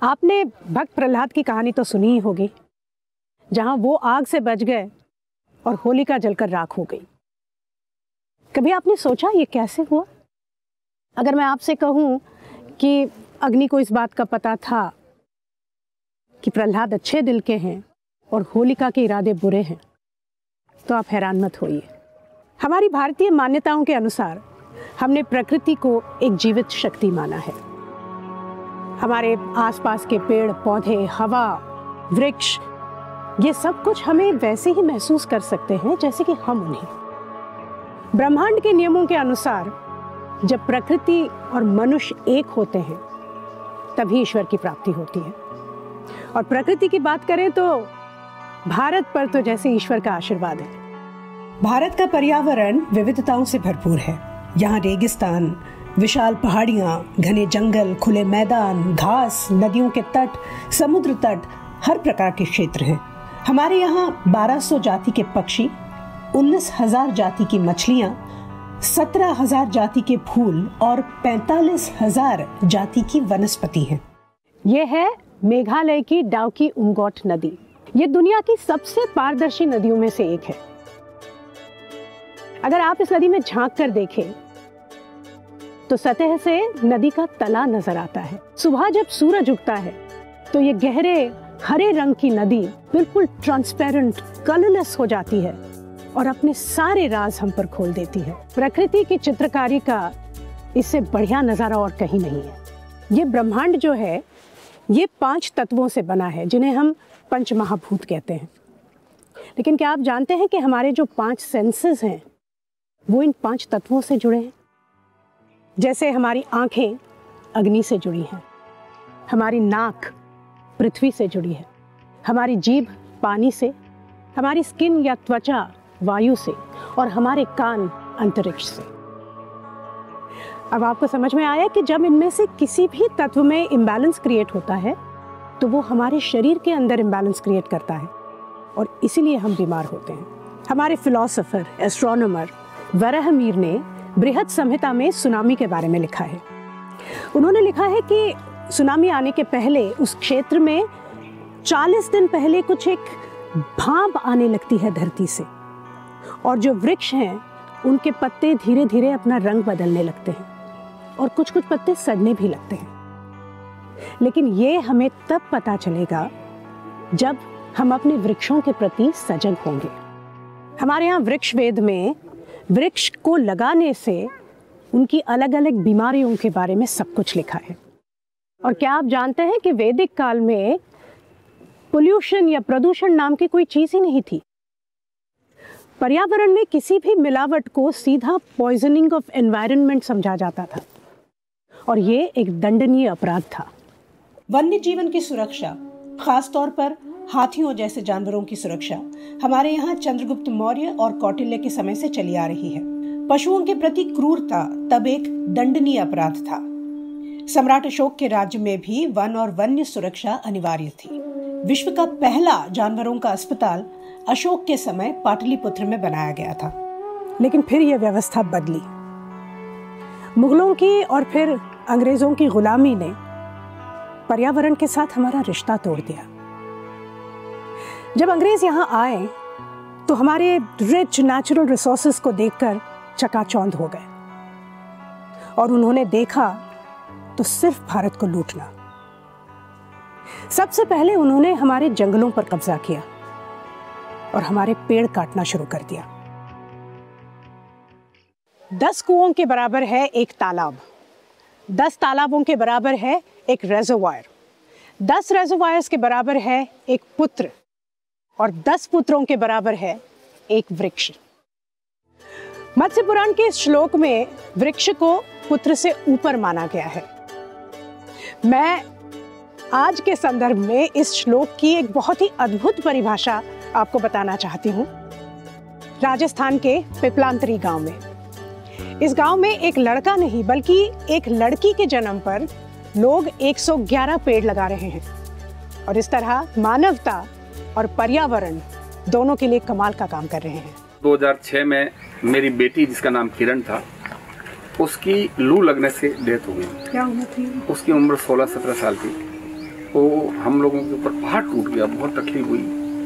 आपने भक्त प्रहलाद की कहानी तो सुनी ही होगी, जहां वो आग से बच गए और होलिका जलकर राख हो गई। कभी आपने सोचा ये कैसे हुआ? अगर मैं आपसे कहूं कि अग्नि को इस बात का पता था कि प्रहलाद अच्छे दिल के हैं और होलिका के इरादे बुरे हैं, तो आप हैरान मत होइए। हमारी भारतीय मान्यताओं के अनुसार हमने प्रकृति को एक जीवित शक्ति माना है। हमारे आसपास के पेड़ पौधे, हवा, वृक्ष, ये सब कुछ हमें वैसे ही महसूस कर सकते हैं जैसे कि हम उन्हें। ब्रह्मांड के नियमों के अनुसार जब प्रकृति और मनुष्य एक होते हैं तभी ईश्वर की प्राप्ति होती है। और प्रकृति की बात करें तो भारत पर तो जैसे ईश्वर का आशीर्वाद है। भारत का पर्यावरण विविधताओं से भरपूर है। यहाँ रेगिस्तान, विशाल पहाड़ियाँ, घने जंगल, खुले मैदान, घास, नदियों के तट, समुद्र तट, हर प्रकार के क्षेत्र हैं। हमारे यहाँ 1200 जाति के पक्षी, 19,000 जाति की मछलियाँ, 17,000 जाति के फूल और 45,000 जाति की वनस्पति हैं। ये है मेघालय की डाउकी उमगोट नदी। ये दुनिया की सबसे पारदर्शी नदियों में से एक है। अगर आप इस नदी में झांक कर देखें तो सतह से नदी का तला नजर आता है। सुबह जब सूरज उगता है तो ये गहरे हरे रंग की नदी बिल्कुल ट्रांसपेरेंट, कलरलेस हो जाती है और अपने सारे राज हम पर खोल देती है। प्रकृति की चित्रकारी का इससे बढ़िया नजारा और कहीं नहीं है। ये ब्रह्मांड जो है ये 5 तत्वों से बना है, जिन्हें हम पंच महाभूत कहते हैं। लेकिन क्या आप जानते हैं कि हमारे जो 5 सेंसेस हैं वो इन 5 तत्वों से जुड़े हैं? जैसे हमारी आंखें अग्नि से जुड़ी हैं, हमारी नाक पृथ्वी से जुड़ी है, हमारी जीभ पानी से, हमारी स्किन या त्वचा वायु से और हमारे कान अंतरिक्ष से। अब आपको समझ में आया कि जब इनमें से किसी भी तत्व में इम्बैलेंस क्रिएट होता है तो वो हमारे शरीर के अंदर इम्बैलेंस क्रिएट करता है और इसीलिए हम बीमार होते हैं। हमारे फिलोसोफर, एस्ट्रोनॉमर वराहमिहिर ने बृहद संहिता में सुनामी के बारे में लिखा है। उन्होंने लिखा है कि सुनामी आने के पहले उस क्षेत्र में 40 दिन पहले कुछ एक भाप आने लगती है धरती से, और जो वृक्ष हैं उनके पत्ते धीरे धीरे अपना रंग बदलने लगते हैं और कुछ कुछ पत्ते सड़ने भी लगते हैं। लेकिन ये हमें तब पता चलेगा जब हम अपने वृक्षों के प्रति सजग होंगे। हमारे यहाँ वृक्ष वेद में वृक्ष को लगाने से उनकी अलग अलग बीमारियों के बारे में सब कुछ लिखा है। और क्या आप जानते हैं कि वैदिक काल में पोल्यूशन या प्रदूषण नाम की कोई चीज ही नहीं थी। पर्यावरण में किसी भी मिलावट को सीधा पॉइजनिंग ऑफ एनवायरनमेंट समझा जाता था और ये एक दंडनीय अपराध था। वन्य जीवन की सुरक्षा, खासतौर पर हाथियों जैसे जानवरों की सुरक्षा, हमारे यहाँ चंद्रगुप्त मौर्य और कौटिल्य के समय से चली आ रही है। पशुओं के प्रति क्रूरता तब एक दंडनीय अपराध था। सम्राट अशोक के राज्य में भी वन और वन्य सुरक्षा अनिवार्य थी। विश्व का पहला जानवरों का अस्पताल अशोक के समय पाटलिपुत्र में बनाया गया था। लेकिन फिर यह व्यवस्था बदली। मुगलों की और फिर अंग्रेजों की गुलामी ने पर्यावरण के साथ हमारा रिश्ता तोड़ दिया। जब अंग्रेज यहाँ आए तो हमारे रिच नेचुरल रिसोर्सेज को देखकर चकाचौंध हो गए और उन्होंने देखा तो सिर्फ भारत को लूटना। सबसे पहले उन्होंने हमारे जंगलों पर कब्जा किया और हमारे पेड़ काटना शुरू कर दिया। 10 कुओं के बराबर है एक तालाब, 10 तालाबों के बराबर है एक रेजरवायर, 10 रेजरवायर्स के बराबर है एक पुत्र और 10 पुत्रों के बराबर है एक वृक्ष। मत्स्य पुराण के श्लोक में वृक्ष को पुत्र से ऊपर माना गया है। मैं आज के संदर्भ में इस श्लोक की एक बहुत ही अद्भुत परिभाषा आपको बताना चाहती हूँ। राजस्थान के पिपलांतरी गांव में, इस गांव में एक लड़का नहीं बल्कि एक लड़की के जन्म पर लोग 111 पेड़ लगा रहे हैं और इस तरह मानवता और पर्यावरण दोनों के लिए कमाल का काम कर रहे हैं। 2006 में मेरी बेटी जिसका नाम किरण था, उसकी लू लगने से डेथ हो गई। क्या उम्र थी? उसकी उम्र 16-17 साल थी। तो हम लोगों के ऊपर पहाड़ टूट गया, बहुत तकलीफ हुई।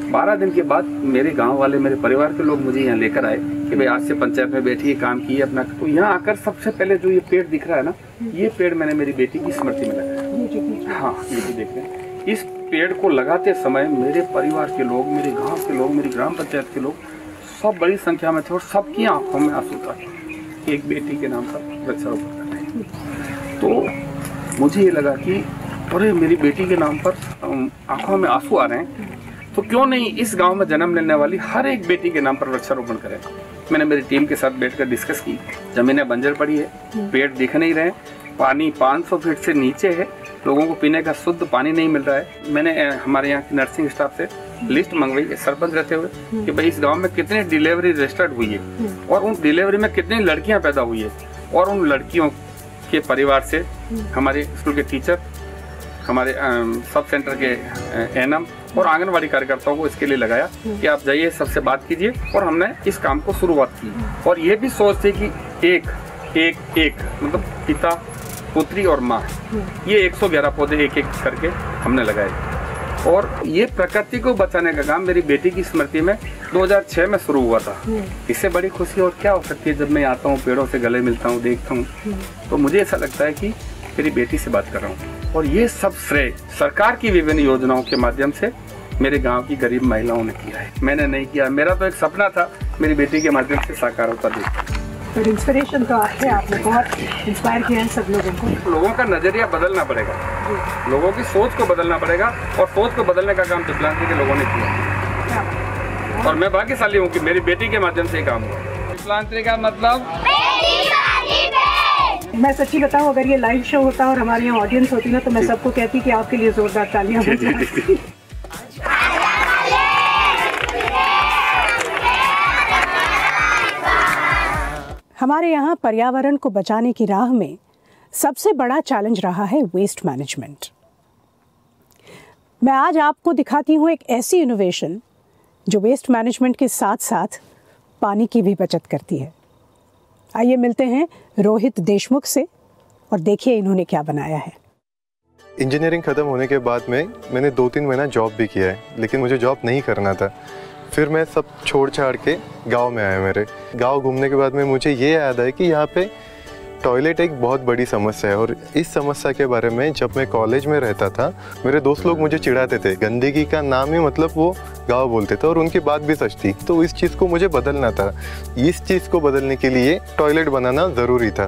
12 दिन के बाद मेरे गांव वाले, मेरे परिवार के लोग मुझे यहाँ लेकर आए कि भाई आज से पंचायत में बैठिए, काम किए अपना। तो यहाँ आकर सबसे पहले जो ये पेड़ दिख रहा है ना, ये पेड़ मैंने मेरी बेटी की स्मृति में लगाया। हाँ, ये भी देख रहे हैं। इस पेड़ को लगाते समय मेरे परिवार के लोग, मेरे गाँव के लोग, मेरी ग्राम पंचायत के लोग सब बड़ी संख्या में थे और सबकी आंखों में आंसू था, एक बेटी के नाम पर वृक्षारोपण कर रहे हैं। तो मुझे ये लगा कि अरे मेरी बेटी के नाम पर आंखों में आंसू आ रहे हैं, तो क्यों नहीं इस गांव में जन्म लेने वाली हर एक बेटी के नाम पर वृक्षारोपण करें। मैंने मेरी टीम के साथ बैठकर डिस्कस की। जमीनें बंजर पड़ी है, पेड़ दिख नहीं रहे, पानी 500 फीट से नीचे है, लोगों को पीने का शुद्ध पानी नहीं मिल रहा है। मैंने हमारे यहाँ की नर्सिंग स्टाफ से लिस्ट मंगवाई है सरपंच रहते हुए कि भाई इस गांव में कितनी डिलीवरी रजिस्टर्ड हुई है और उन डिलीवरी में कितनी लड़कियां पैदा हुई है, और उन लड़कियों के परिवार से हमारे स्कूल के टीचर, हमारे सब सेंटर के एनएम और आंगनवाड़ी कार्यकर्ताओं को इसके लिए लगाया कि आप जाइए, सबसे बात कीजिए। और हमने इस काम को शुरुआत की और ये भी सोच थी कि एक मतलब पिता, पुत्री और माँ, ये 111 पौधे एक एक करके हमने लगाए। और ये प्रकृति को बचाने का काम मेरी बेटी की स्मृति में 2006 में शुरू हुआ था। इससे बड़ी खुशी और क्या हो सकती है। जब मैं आता हूँ, पेड़ों से गले मिलता हूँ, देखता हूँ, तो मुझे ऐसा लगता है कि मेरी बेटी से बात कर रहा हूँ। और ये सब श्रेय सरकार की विभिन्न योजनाओं के माध्यम से मेरे गांव की गरीब महिलाओं ने किया है। मैंने नहीं किया, मेरा तो एक सपना था मेरी बेटी के माध्यम से साकार होता देखा। तो इंस्पिरेशन तो है, आपने बहुत इंस्पायर किया है सब लोगों को। लोगों का नजरिया बदलना पड़ेगा, लोगों की सोच को बदलना पड़ेगा, और सोच को बदलने का काम विकलांग के लोगों ने किया। और मैं भाग्यशाली हूँ कि मेरी बेटी के माध्यम से काम हुआ। विकलांग का मतलब मैं सच्ची बताऊं, अगर ये लाइव शो होता और हमारे यहाँ ऑडियंस होती ना, तो मैं सबको कहती कि आपके लिए जोरदार तालियां बजाएं। हमारे यहाँ पर्यावरण को बचाने की राह में सबसे बड़ा चैलेंज रहा है वेस्ट मैनेजमेंट। मैं आज आपको दिखाती हूँ एक ऐसी इनोवेशन जो वेस्ट मैनेजमेंट के साथ साथ पानी की भी बचत करती है। आइए मिलते हैं रोहित देशमुख से और देखिए इन्होंने क्या बनाया है। इंजीनियरिंग ख़त्म होने के बाद में मैंने 2-3 महीना जॉब भी किया है, लेकिन मुझे जॉब नहीं करना था। फिर मैं सब छोड़ छाड़ के गांव में आया। मेरे गांव घूमने के बाद में मुझे ये याद आया कि यहाँ पे टॉयलेट एक बहुत बड़ी समस्या है। और इस समस्या के बारे में जब मैं कॉलेज में रहता था, मेरे दोस्त लोग मुझे चिढ़ाते थे। गंदगी का नाम ही मतलब वो गांव बोलते थे, और उनकी बात भी सच थी। तो इस चीज़ को मुझे बदलना था। इस चीज़ को बदलने के लिए टॉयलेट बनाना ज़रूरी था।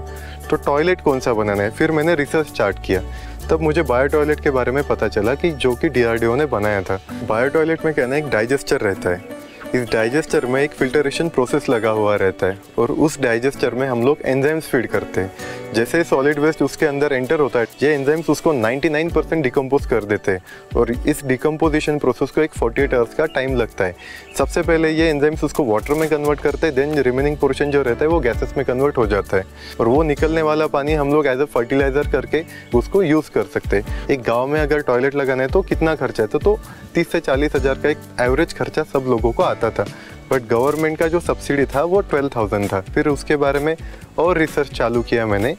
तो टॉयलेट कौन सा बनाना है, फिर मैंने रिसर्च स्टार्ट किया। तब मुझे बायो टॉयलेट के बारे में पता चला कि जो कि DRDO ने बनाया था। बायो टॉयलेट में कहना एक डाइजेस्टर रहता है। इस डाइजेस्टर में एक फिल्टरेशन प्रोसेस लगा हुआ रहता है, और उस डाइजेस्टर में हम लोग एंजाइम्स फीड करते हैं। जैसे सॉलिड वेस्ट उसके अंदर एंटर होता है, ये एंजाइम्स उसको 99% डिकम्पोज कर देते हैं, और इस डिकम्पोजिशन प्रोसेस को एक 48 आवर्स का टाइम लगता है। सबसे पहले ये एंजाइम्स उसको वाटर में कन्वर्ट करते हैं, देन रिमेनिंग पोर्शन जो रहता है वो गैसेस में कन्वर्ट हो जाता है, और वो निकलने वाला पानी हम लोग एज अ फर्टिलाइजर करके उसको यूज़ कर सकते हैं। एक गाँव में अगर टॉयलेट लगाना है तो कितना खर्चा है, तो 30 से 40 हज़ार का एक एवरेज खर्चा सब लोगों को आता था। बट गवर्नमेंट का जो सब्सिडी था वो 12,000 था। फिर उसके बारे में और रिसर्च चालू किया मैंने,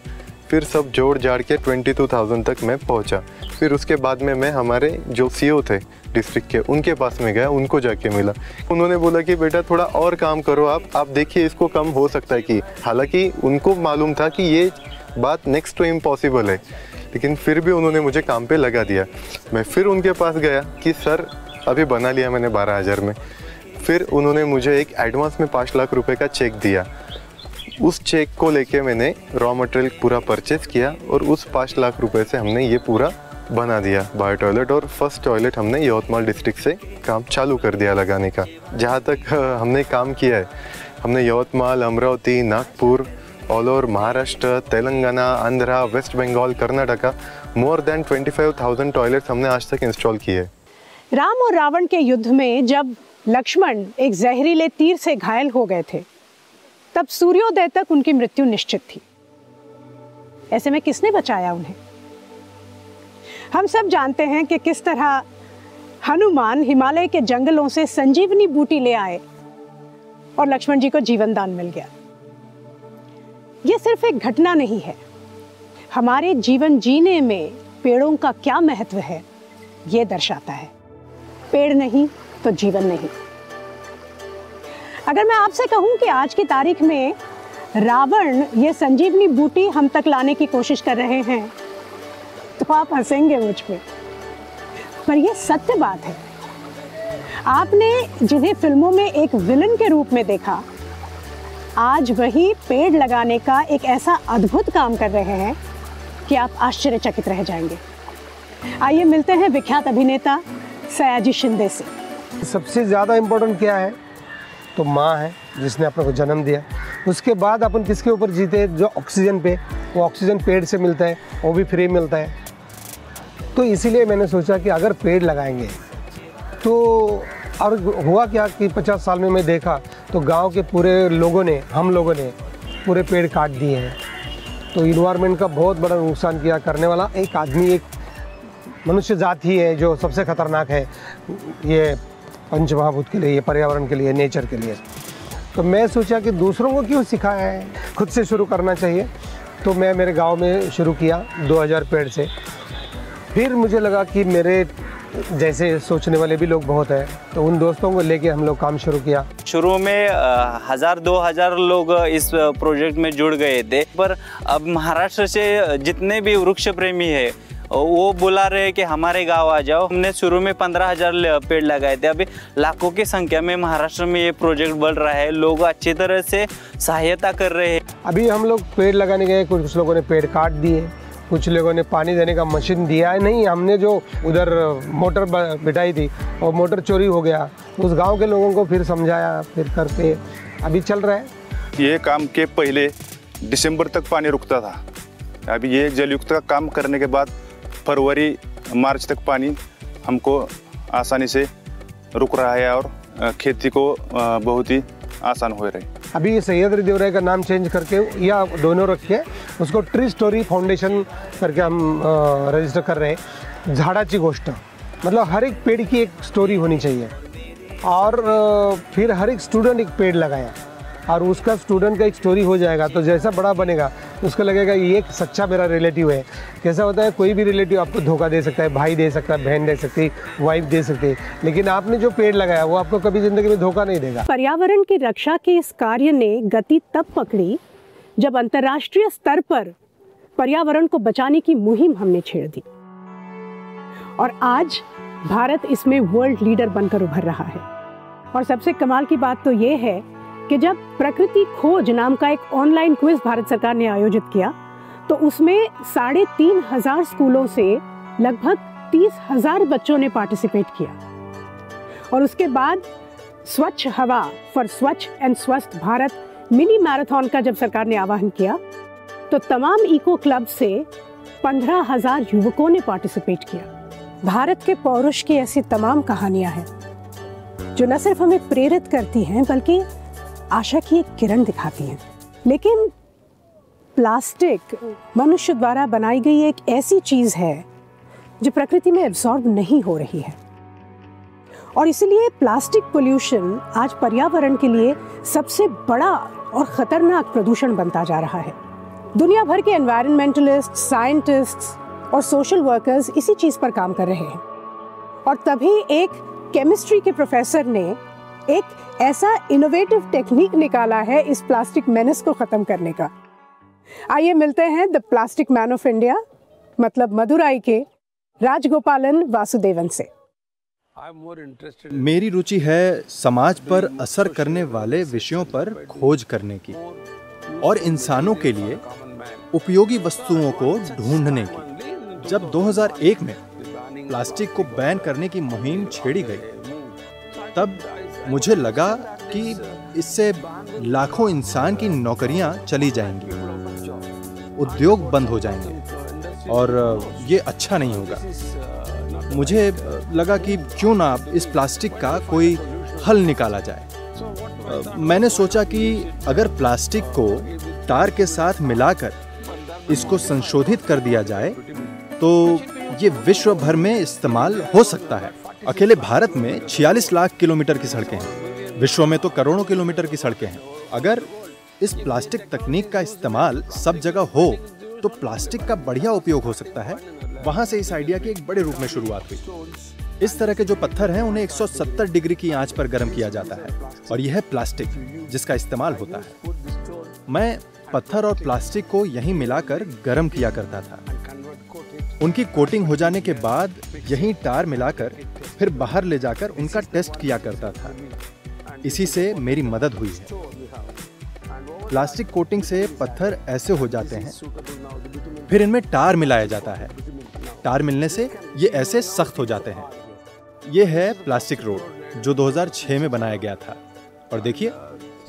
फिर सब जोड़ जाड़ के 22,000 तक मैं पहुंचा। फिर उसके बाद में मैं हमारे जो CO थे डिस्ट्रिक्ट के, उनके पास में गया, उनको जाके मिला। उन्होंने बोला कि बेटा थोड़ा और काम करो, आप देखिए इसको कम हो सकता है कि, हालांकि उनको मालूम था कि ये बात नेक्स्ट टू इम्पॉसिबल है, लेकिन फिर भी उन्होंने मुझे काम पे लगा दिया। मैं फिर उनके पास गया कि सर अभी बना लिया मैंने 12,000 में। फिर उन्होंने मुझे एक एडवांस में 5 लाख रुपए का चेक दिया। उस चेक को लेके मैंने रॉ मटेरियल पूरा परचेस किया, और उस 5 लाख रुपए से हमने ये पूरा बना दिया बायो टॉयलेट। और फर्स्ट टॉयलेट हमने यवतमाल डिस्ट्रिक्ट से काम चालू कर दिया लगाने का। जहाँ तक हमने काम किया है, हमने Yavatmal, Amravati, Nagpur, all over Maharashtra, Telangana, Andhra, west Bengal, Karnataka, more than 25,000 toilets हमने आज तक इंस्टॉल किए। राम और रावण के युद्ध में जब लक्ष्मण एक जहरीले तीर से घायल हो गए थे, तब सूर्योदय तक उनकी मृत्यु निश्चित थी। ऐसे में किसने बचाया उन्हें? हम सब जानते हैं कि किस तरह हनुमान हिमालय के जंगलों से संजीवनी बूटी ले आए और लक्ष्मण जी को जीवन दान मिल गया। यह सिर्फ एक घटना नहीं है, हमारे जीवन जीने में पेड़ों का क्या महत्व है, ये दर्शाता है, पेड़ नहीं तो जीवन नहीं। अगर मैं आपसे कहूं कि आज की तारीख में रावण ये संजीवनी बूटी हम तक लाने की कोशिश कर रहे हैं तो आप हंसेंगे मुझ पे, पर ये सत्य बात है। आपने जिन्हें फिल्मों में एक विलन के रूप में देखा, आज वही पेड़ लगाने का एक ऐसा अद्भुत काम कर रहे हैं कि आप आश्चर्यचकित रह जाएंगे। आइए मिलते हैं विख्यात अभिनेता सयाजी शिंदे से। सबसे ज़्यादा इम्पोर्टेंट क्या है तो माँ है जिसने अपने को जन्म दिया। उसके बाद अपन किसके ऊपर जीते, जो ऑक्सीजन पे, वो ऑक्सीजन पेड़ से मिलता है, वो भी फ्री मिलता है। तो इसीलिए मैंने सोचा कि अगर पेड़ लगाएंगे तो, और हुआ क्या कि 50 साल में मैं देखा तो गांव के पूरे लोगों ने, हम लोगों ने पूरे पेड़ काट दिए हैं। तो इन्वायरमेंट का बहुत बड़ा नुकसान किया करने वाला एक आदमी, एक मनुष्य जात ही है जो सबसे खतरनाक है ये पंचमहाभूत के लिए, ये पर्यावरण के लिए, नेचर के लिए। तो मैं सोचा कि दूसरों को क्यों सिखाया है, खुद से शुरू करना चाहिए। तो मैं मेरे गांव में शुरू किया 2000 पेड़ से। फिर मुझे लगा कि मेरे जैसे सोचने वाले भी लोग बहुत हैं, तो उन दोस्तों को लेके हम लोग काम शुरू किया। शुरू में 1000-2000 लोग इस प्रोजेक्ट में जुड़ गए थे, पर अब महाराष्ट्र से जितने भी वृक्ष प्रेमी है वो बुला रहे हैं कि हमारे गांव आ जाओ। हमने शुरू में 15,000 पेड़ लगाए थे, अभी लाखों की संख्या में महाराष्ट्र में ये प्रोजेक्ट बढ़ रहा है। लोग अच्छी तरह से सहायता कर रहे हैं। अभी हम लोग पेड़ लगाने गए, कुछ लोगों ने पेड़ काट दिए, कुछ लोगों ने पानी देने का मशीन दिया है नहीं। हमने जो उधर मोटर बिठाई थी और मोटर चोरी हो गया, उस गांव के लोगों को फिर समझाया, फिर करके अभी चल रहा है। ये काम के पहले दिसंबर तक पानी रुकता था, अभी ये जलयुक्त का काम करने के बाद फरवरी मार्च तक पानी हमको आसानी से रुक रहा है और खेती को बहुत ही आसान हो रही है। अभी सह्याद्री देवराय का नाम चेंज करके या दोनों रख के उसको ट्री स्टोरी फाउंडेशन करके हम रजिस्टर कर रहे हैं। झाड़ाची गोष्ट मतलब हर एक पेड़ की एक स्टोरी होनी चाहिए, और फिर हर एक स्टूडेंट एक पेड़ लगाया और उसका स्टूडेंट का एक स्टोरी हो जाएगा, तो जैसा बड़ा बनेगा उसको लगेगा ये एक सच्चा मेरा रिलेटिव है। कैसा होता है, कोई भी रिलेटिव आपको धोखा दे सकता है, भाई दे सकता है, बहन दे सकती है, वाइफ दे सकती है, लेकिन आपने जो पेड़ लगाया वो आपको कभी जिंदगी में धोखा नहीं देगा। पर्यावरण की रक्षा के इस कार्य ने गति तब पकड़ी जब अंतर्राष्ट्रीय स्तर पर पर्यावरण को बचाने की मुहिम हमने छेड़ दी, और आज भारत इसमें वर्ल्ड लीडर बनकर उभर रहा है। और सबसे कमाल की बात तो ये है कि जब प्रकृति खोज नाम का एक ऑनलाइन क्विज भारत सरकार ने आयोजित किया, तो उसमें 3,500 स्कूलों से लगभग 30,000 बच्चों ने पार्टिसिपेट किया। और उसके बाद स्वच्छ हवा फॉर स्वच्छ एंड स्वस्थ भारत मिनी मैराथन का जब सरकार ने आह्वान किया, तो तमाम इको क्लब से 15,000 युवकों ने पार्टिसिपेट किया। भारत के पौरुष की ऐसी तमाम कहानियां हैं जो न सिर्फ हमें प्रेरित करती हैं बल्कि आशा की एक किरण दिखाती हैं। लेकिन प्लास्टिक मनुष्य द्वारा बनाई गई एक ऐसी चीज है जो प्रकृति में एब्जॉर्ब नहीं हो रही है, और इसलिए प्लास्टिक पोल्यूशन आज पर्यावरण के लिए सबसे बड़ा और खतरनाक प्रदूषण बनता जा रहा है। दुनिया भर के एनवायरमेंटलिस्ट, साइंटिस्ट्स और सोशल वर्कर्स इसी चीज पर काम कर रहे हैं, और तभी एक केमिस्ट्री के प्रोफेसर ने एक ऐसा इनोवेटिव टेक्निक निकाला है इस प्लास्टिक मेनेस को खत्म करने का। आइए मिलते हैं the plastic man of India मतलब मदुराई के राजगोपालन वासुदेवन से। मेरी रुचि है समाज पर असर करने वाले विषयों पर खोज करने की और इंसानों के लिए उपयोगी वस्तुओं को ढूंढने की। जब 2001 में प्लास्टिक को बैन करने की मुहिम छेड़ी गई, तब मुझे लगा कि इससे लाखों इंसान की नौकरियां चली जाएंगी, उद्योग बंद हो जाएंगे और ये अच्छा नहीं होगा। मुझे लगा कि क्यों ना इस प्लास्टिक का कोई हल निकाला जाए। मैंने सोचा कि अगर प्लास्टिक को तार के साथ मिलाकर इसको संशोधित कर दिया जाए तो ये विश्व भर में इस्तेमाल हो सकता है। अकेले भारत में 46 लाख किलोमीटर की सड़कें हैं, विश्व में तो करोड़ों किलोमीटर की सड़कें हैं। अगर इस प्लास्टिक तकनीक का इस्तेमाल सब जगह हो तो प्लास्टिक का बढ़िया उपयोग हो सकता है वहां से इस आइडिया की एक बड़े रूप में शुरुआत हुई। इस तरह के जो पत्थर हैं उन्हें 170 डिग्री की आंच पर गर्म किया जाता है और यह है प्लास्टिक जिसका इस्तेमाल होता है। मैं पत्थर और प्लास्टिक को यहीं मिलाकर गर्म किया करता था। उनकी कोटिंग हो जाने के बाद यहीं टार मिलाकर फिर बाहर ले जाकर उनका टेस्ट किया करता था। इसी से मेरी मदद हुई है। प्लास्टिक कोटिंग से पत्थर ऐसे हो जाते हैं, फिर इनमें टार मिलाया जाता है। टार मिलने से ये ऐसे सख्त हो जाते हैं। ये है प्लास्टिक रोड जो 2006 में बनाया गया था और देखिए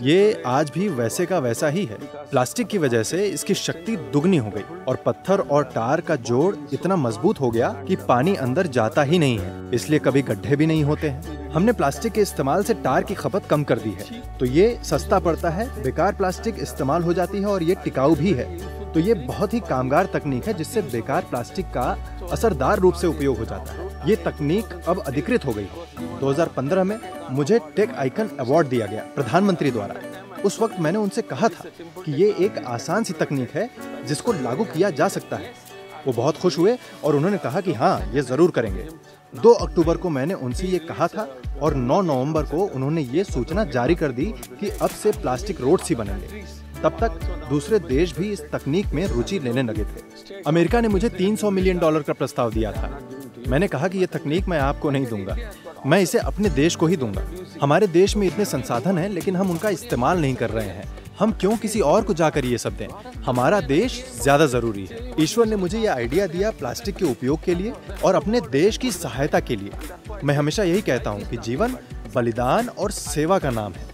ये आज भी वैसे का वैसा ही है। प्लास्टिक की वजह से इसकी शक्ति दुगनी हो गई और पत्थर और टार का जोड़ इतना मजबूत हो गया कि पानी अंदर जाता ही नहीं है, इसलिए कभी गड्ढे भी नहीं होते हैं। हमने प्लास्टिक के इस्तेमाल से टार की खपत कम कर दी है, तो ये सस्ता पड़ता है, बेकार प्लास्टिक इस्तेमाल हो जाती है और ये टिकाऊ भी है। तो ये बहुत ही कामगार तकनीक है जिससे बेकार प्लास्टिक का असरदार रूप से उपयोग हो जाता है। ये तकनीक अब अधिकृत हो गई है। 2015 में मुझे टेक आइकन अवार्ड दिया गया प्रधानमंत्री द्वारा। उस वक्त मैंने उनसे कहा था कि ये एक आसान सी तकनीक है जिसको लागू किया जा सकता है। वो बहुत खुश हुए और उन्होंने कहा कि हाँ, ये जरूर करेंगे। 2 अक्टूबर को मैंने उनसे ये कहा था और 9 नवंबर को उन्होंने ये सूचना जारी कर दी कि अब से प्लास्टिक रोड्स ही बनेंगे। तब तक दूसरे देश भी इस तकनीक में रुचि लेने लगे थे। अमेरिका ने मुझे $300 मिलियन का प्रस्ताव दिया था। मैंने कहा कि ये तकनीक मैं आपको नहीं दूंगा, मैं इसे अपने देश को ही दूंगा। हमारे देश में इतने संसाधन हैं लेकिन हम उनका इस्तेमाल नहीं कर रहे हैं। हम क्यों किसी और को जाकर ये सब दें? हमारा देश ज्यादा जरूरी है। ईश्वर ने मुझे ये आइडिया दिया प्लास्टिक के उपयोग के लिए और अपने देश की सहायता के लिए। मैं हमेशा यही कहता हूँ कि जीवन बलिदान और सेवा का नाम है।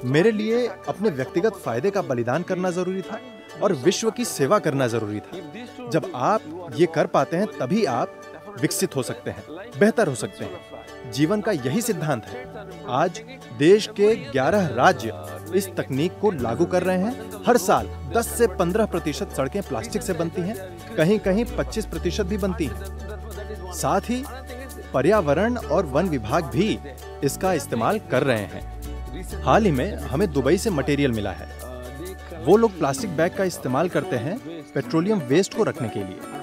मेरे लिए अपने व्यक्तिगत फायदे का बलिदान करना जरूरी था और विश्व की सेवा करना जरूरी था। जब आप ये कर पाते हैं तभी आप विकसित हो सकते हैं, बेहतर हो सकते हैं। जीवन का यही सिद्धांत है। आज देश के 11 राज्य इस तकनीक को लागू कर रहे हैं। हर साल 10 से 15% सड़कें प्लास्टिक से बनती हैं, कहीं कहीं 25% भी बनती हैं। साथ ही पर्यावरण और वन विभाग भी इसका इस्तेमाल कर रहे हैं। हाल ही में हमें दुबई से मटेरियल मिला है। वो लोग प्लास्टिक बैग का इस्तेमाल करते हैं पेट्रोलियम वेस्ट को रखने के लिए।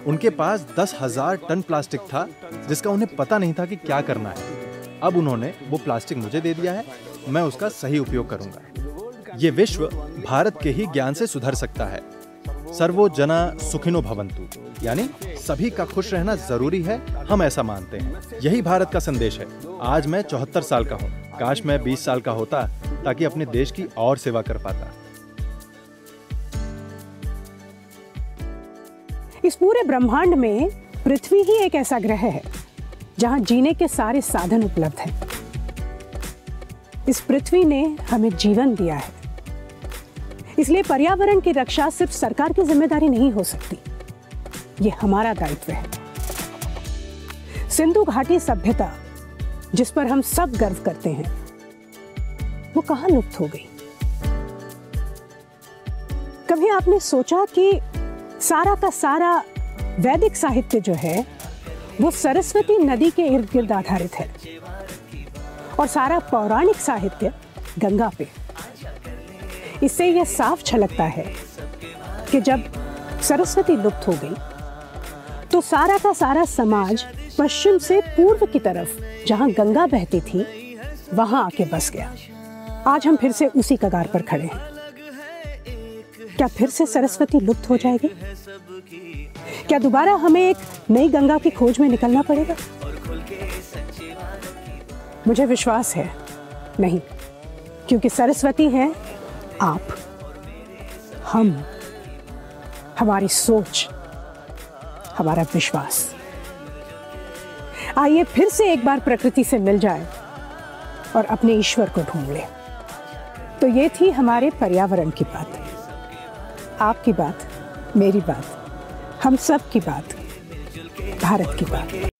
उनके पास 10,000 टन प्लास्टिक था जिसका उन्हें पता नहीं था कि क्या करना है। अब उन्होंने वो प्लास्टिक मुझे दे दिया है, मैं उसका सही उपयोग करूंगा। ये विश्व भारत के ही ज्ञान से सुधर सकता है। सर्वो जना सुखिनो भवन्तु, यानी सभी का खुश रहना जरूरी है। हम ऐसा मानते हैं, यही भारत का संदेश है। आज मैं 74 साल का हूँ, काश मैं 20 साल का होता ताकि अपने देश की और सेवा कर पाता। इस पूरे ब्रह्मांड में पृथ्वी ही एक ऐसा ग्रह है जहां जीने के सारे साधन उपलब्ध हैं। इस पृथ्वी ने हमें जीवन दिया है, इसलिए पर्यावरण की रक्षा सिर्फ सरकार की जिम्मेदारी नहीं हो सकती, ये हमारा दायित्व है। सिंधु घाटी सभ्यता जिस पर हम सब गर्व करते हैं, वो कहां लुप्त हो गई? कभी आपने सोचा कि सारा का सारा वैदिक साहित्य जो है वो सरस्वती नदी के इर्द गिर्द आधारित है और सारा पौराणिक साहित्य गंगा पे। इससे यह साफ झलकता है कि जब सरस्वती लुप्त हो गई तो सारा का सारा समाज पश्चिम से पूर्व की तरफ जहां गंगा बहती थी वहां आके बस गया। आज हम फिर से उसी कगार पर खड़े हैं। क्या फिर से सरस्वती लुप्त हो जाएगी? क्या दोबारा हमें एक नई गंगा की खोज में निकलना पड़ेगा? मुझे विश्वास है नहीं, क्योंकि सरस्वती है आप, हम, हमारी सोच, हमारा विश्वास। आइए फिर से एक बार प्रकृति से मिल जाए और अपने ईश्वर को ढूंढ ले। तो ये थी हमारे पर्यावरण की बात, आपकी बात, मेरी बात, हम सब की बात, भारत की बात।